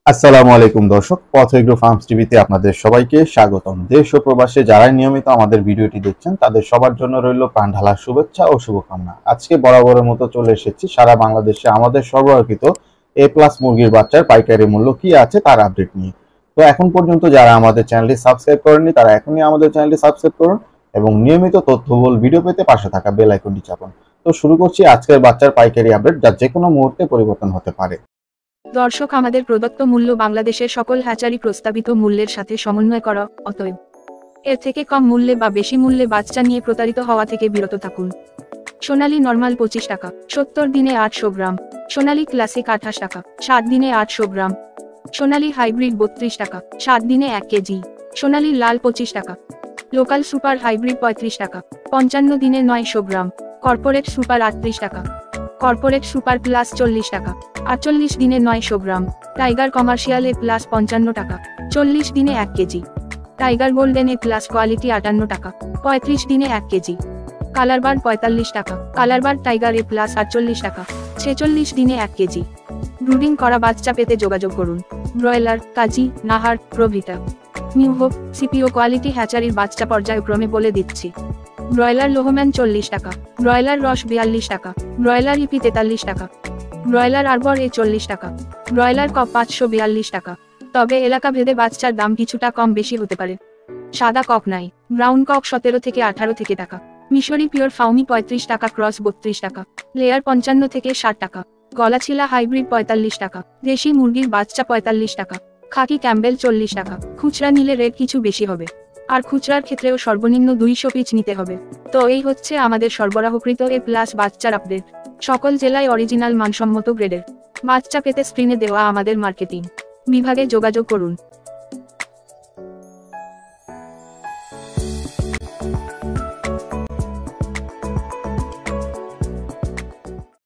আসসালামু আলাইকুম দর্শক, পথ এগ্রো ফার্মস টিভিতে আপনাদের সবাইকে স্বাগতম। দেশ ও প্রবাসে যারা নিয়মিত আমাদের ভিডিওটি দেখছেন তাদের সবার জন্য রইল প্রাণ ঢালার শুভেচ্ছা ও শুভকামনা। আজকে বরাবরের মতো চলে এসেছি সারা বাংলাদেশে আমাদের সরবরাহকৃত A+ মুরগির বাচ্চার পাইকারি মূল্য কি আছে তার আপডেট নিয়ে। তো এখন পর্যন্ত যারা আমাদের চ্যানেলটি সাবস্ক্রাইব করেননি তারা এখনই আমাদের চ্যানেলটি সাবস্ক্রাইব করুন এবং নিয়মিত তথ্যবহুল ভিডিও পেতে পাশে থাকা বেল আইকনটি চাপুন। তো শুরু করছি আজকের বাচ্চার পাইকারি আপডেট, যা যে কোনো মুহূর্তে পরিবর্তন হতে পারে। দর্শক, আমাদের প্রদত্ত মূল্য বাংলাদেশের সকল হ্যাচারি প্রস্তাবিত মূল্যের সাথে সমন্বয় করা, অতএব এর থেকে কম মূল্যে বা বেশি মূল্যে বাচ্চা নিয়ে প্রতারিত হওয়া থেকে বিরত থাকুন। সোনালী নরমাল 25 টাকা, 70 দিনে 800 গ্রাম। সোনালী ক্লাসিক 28 টাকা, 7 দিনে 800 গ্রাম। সোনালী হাইব্রিড 32 টাকা, 7 দিনে 1 কেজি। সোনালী লাল 25 টাকা। লোকাল সুপার হাইব্রিড 35 টাকা, 55 দিনে 900 গ্রাম। কর্পোরেট সুপার 38 টাকা। কর্পোরেট সুপার প্লাস 40 টাকা, 48 দিনে 900 গ্রাম। টাইগার কমার্শিয়াল A+ 55 টাকা, 40 দিনে 1 KG. Tiger golden A+ quality 58 টাকা, 35 দিনে 1 কেজি। কালারবার 45 টাকা। কালারবার টাইগার A+ 48 টাকা, 46 দিনে 1 কেজি। ব্রুডিং করা বাচ্চা পেতে যোগাযোগ করুন। ব্রয়লার, কাজী, নাহার, প্রভৃতা। নিউ হোপ, সিপিও কোয়ালিটি হ্যাচারির বাচ্চা পর্যায়ক্রমে বলে দিচ্ছি। ব্রয়লার লোহম্যান 40 টাকা, ব্রয়লার রস 42 টাকা, ব্রয়লার ইপি 43 টাকা, ব্রয়লার আরবর A 40 টাকা, ব্রয়লার কক 542 টাকা। তবে এলাকা ভেদে বাচ্চার দাম কিছুটা কম বেশি হতে পারে। সাদা কক নাই, ব্রাউন কক 17 থেকে 18 থেকে টাকা। মিশরি পিওর ফাউমি 35 টাকা, ক্রস 32 টাকা, লেয়ার 55 থেকে 60 টাকা। গলাছিলা হাইব্রিড 45 টাকা, দেশি মুরগির বাচ্চা 45 টাকা, খাকি ক্যাম্বেল 40 টাকা। খুচরা নিলে রেট কিছু বেশি হবে, আর খুচরার ক্ষেত্রেও সর্বনিম্ন 200 পিস নিতে হবে। তো এই হচ্ছে আমাদের সরবরাহকৃত A+ বাচ্চার আপডেট। সকল জেলায় অরিজিনাল মানসম্মত গ্রেডের বাচ্চা পেতে স্ক্রিনে দেওয়া আমাদের মার্কেটিং বিভাগে যোগাযোগ করুন।